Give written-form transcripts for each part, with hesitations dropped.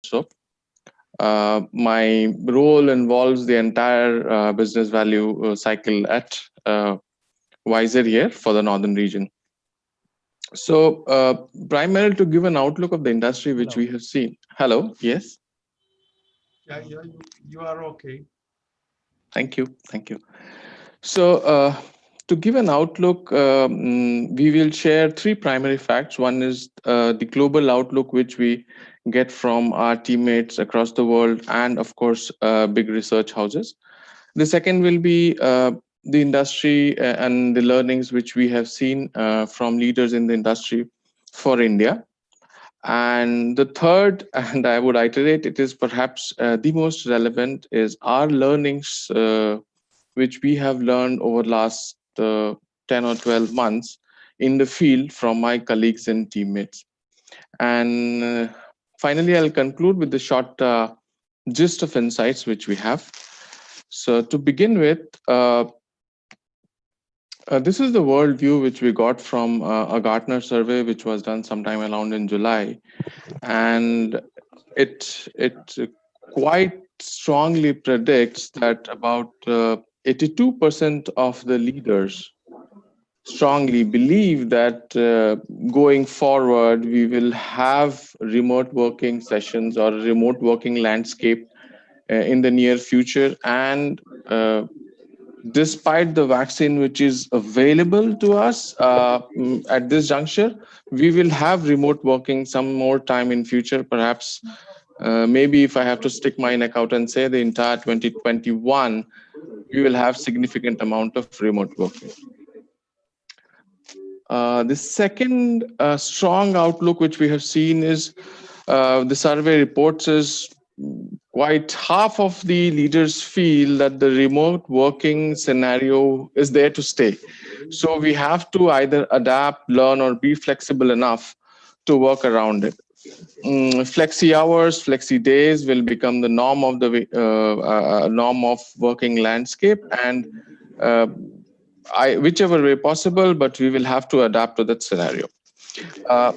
so. My role involves the entire business value cycle at Wiser here for the northern region. So, primarily to give an outlook of the industry which Hello. we have seen. Hello, yes. Yeah, you are okay. Thank you, thank you. So, to give an outlook, we will share three primary facts. One is the global outlook, which we get from our teammates across the world, and of course, big research houses. The second will be the industry and the learnings which we have seen from leaders in the industry for India. And the third, and I would iterate, it is perhaps the most relevant, is our learnings which we have learned over last 10 or 12 months in the field from my colleagues and teammates. And finally, I'll conclude with the short gist of insights which we have. So to begin with, this is the world view which we got from a Gartner survey which was done sometime around in July, and it quite strongly predicts that about 82% of the leaders strongly believe that going forward we will have remote working sessions or remote working landscape in the near future, and despite the vaccine which is available to us at this juncture, we will have remote working some more time in future, perhaps maybe if I have to stick my neck out and say the entire 2021 we will have significant amount of remote working. The second strong outlook which we have seen is the survey reports is quite half of the leaders feel that the remote working scenario is there to stay. So we have to either adapt, learn, or be flexible enough to work around it. Flexi hours, flexi days will become the norm of the norm of working landscape, and whichever way possible, but we will have to adapt to that scenario. Uh,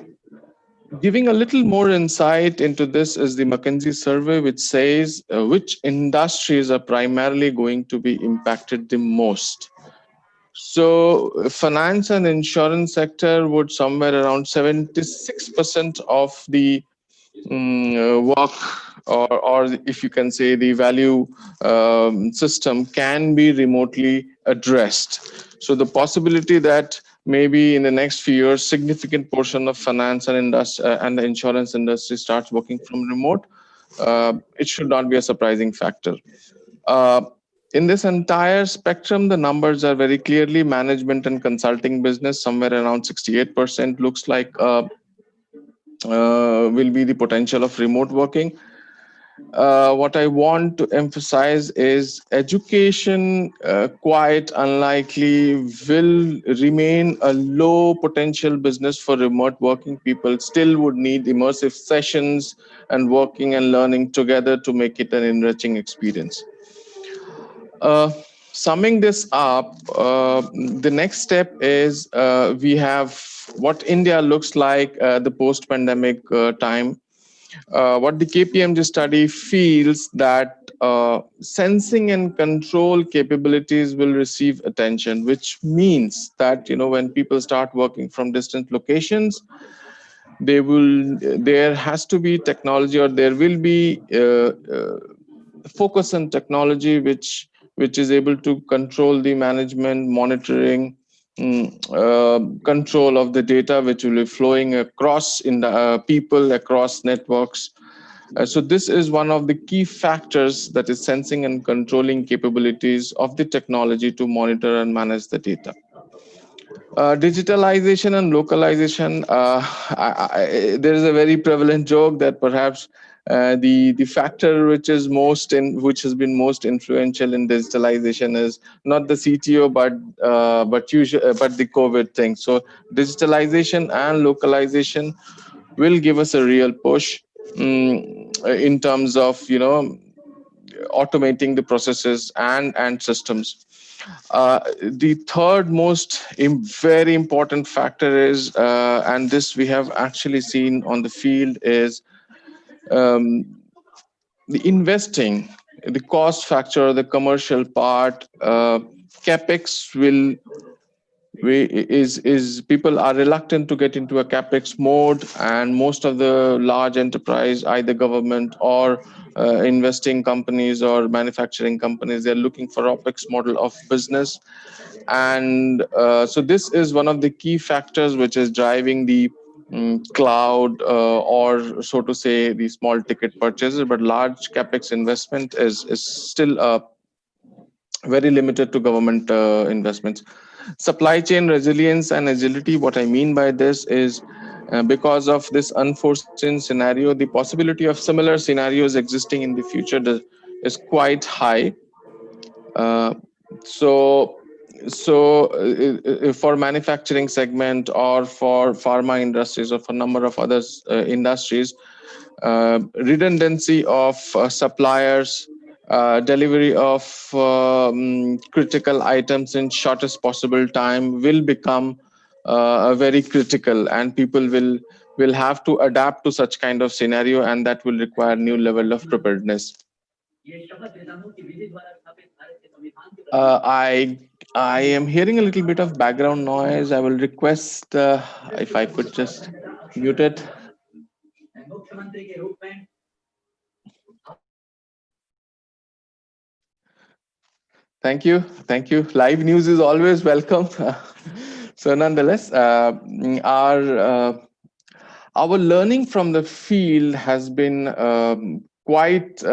Giving a little more insight into this is the McKenzie survey, which says which industries are primarily going to be impacted the most. So finance and insurance sector would somewhere around 76% of the work, or if you can say the value system can be remotely addressed. So the possibility that maybe in the next few years significant portion of finance and industry and the insurance industry starts working from remote, it should not be a surprising factor. uh, in this entire spectrum, the numbers are very clearly management and consulting business, somewhere around 68% looks like will be the potential of remote working. What I want to emphasize is education, quite unlikely, will remain a low potential business for remote working. People still would need immersive sessions and working and learning together to make it an enriching experience. Uh, Summing this up, the next step is we have what India looks like the post-pandemic time. What the KPMG study feels that sensing and control capabilities will receive attention, which means that when people start working from distant locations, there has to be technology, or there will be focus on technology which is able to control the management, monitoring, control of the data which will be flowing across in the people across networks. So this is one of the key factors, that is sensing and controlling capabilities of the technology to monitor and manage the data. Digitalization and localization. There is a very prevalent joke that perhaps the factor which has been most influential in digitalization is not the CTO, but the COVID thing. So digitalization and localization will give us a real push in terms of automating the processes and systems. The third most very important factor is, and this we have actually seen on the field, is um, the investing, the cost factor, the commercial part, capex is people are reluctant to get into a capex mode, and most of the large enterprise, either government or investing companies or manufacturing companies, they're looking for opex model of business. And so this is one of the key factors which is driving the cloud, or so to say the small ticket purchases, but large capex investment is still very limited to government investments. Supply chain resilience and agility, what I mean by this is, because of this unforeseen scenario, the possibility of similar scenarios existing in the future is quite high. uh, so for manufacturing segment or for pharma industries or for number of others industries, redundancy of suppliers, delivery of critical items in shortest possible time will become very critical, and people will have to adapt to such kind of scenario, and that will require new level of preparedness. I am hearing a little bit of background noise. I will request if I could just mute it. Thank you. Thank you. Live news is always welcome. So, nonetheless, our learning from the field has been quite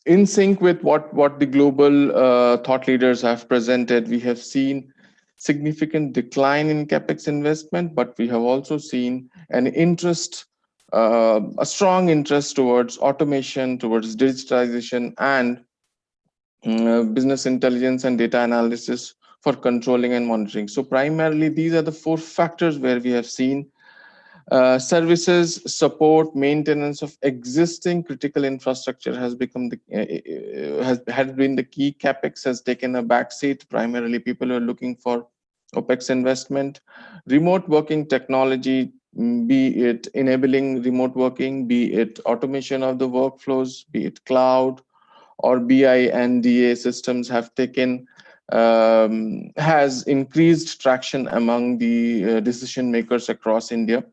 in sync with what the global thought leaders have presented. We have seen significant decline in capex investment, but we have also seen an interest, a strong interest towards automation, towards digitalization, and business intelligence and data analysis for controlling and monitoring. So primarily, these are the four factors where we have seen services, support, maintenance of existing critical infrastructure has become the has been the key. Capex has taken a backseat. Primarily, people are looking for OPEX investment. Remote working technology, be it enabling remote working, be it automation of the workflows, be it cloud, or BI and DA systems have taken has increased traction among the decision makers across India.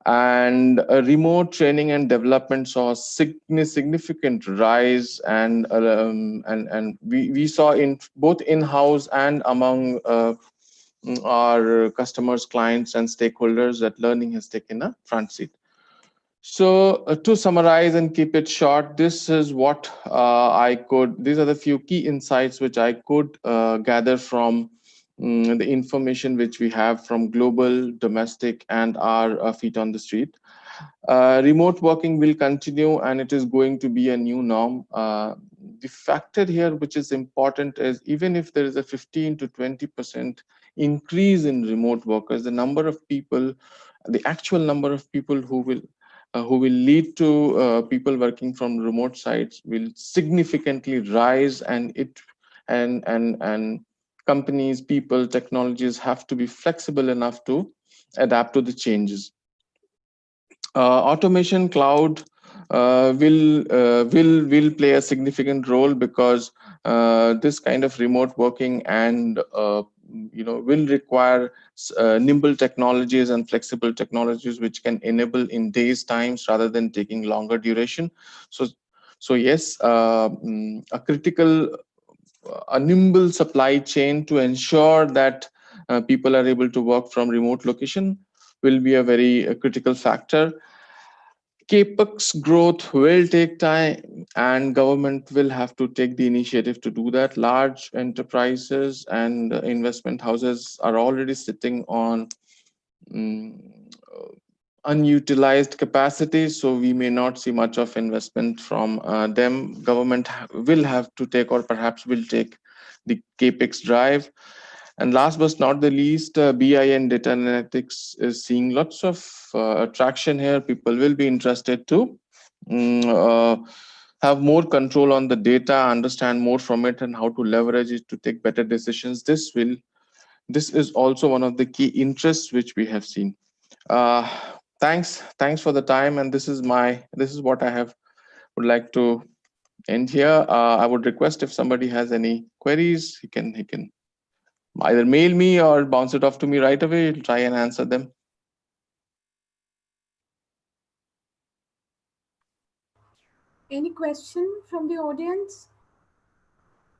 And remote training and development saw a significant rise, and we saw in both in-house and among our customers, clients, and stakeholders that learning has taken a front seat. So to summarize and keep it short, this is what these are the few key insights which I could gather from the information which we have from global, domestic, and our feet on the street. Remote working will continue, and it is going to be a new norm. The factor here which is important is, even if there is a 15 to 20% increase in remote workers, the number of people, the actual number of people who will lead to people working from remote sites will significantly rise, and companies, people, technologies have to be flexible enough to adapt to the changes. Automation cloud will play a significant role, because this kind of remote working and will require nimble technologies and flexible technologies which can enable in days times rather than taking longer duration. So yes, a nimble supply chain to ensure that people are able to work from remote location will be a very critical factor. Capex growth will take time, and government will have to take the initiative to do that. Large enterprises and investment houses are already sitting on unutilized capacity, so we may not see much of investment from them. Government will have to take, or perhaps will take, the capex drive. And last but not the least, BI and data analytics is seeing lots of traction here. People will be interested to have more control on the data, understand more from it, and how to leverage it to take better decisions. This is also one of the key interests which we have seen. Thanks for the time. And this is what I would like to end here. I would request if somebody has any queries, he can either mail me or bounce it off to me right away. I'll try and answer them. Any question from the audience?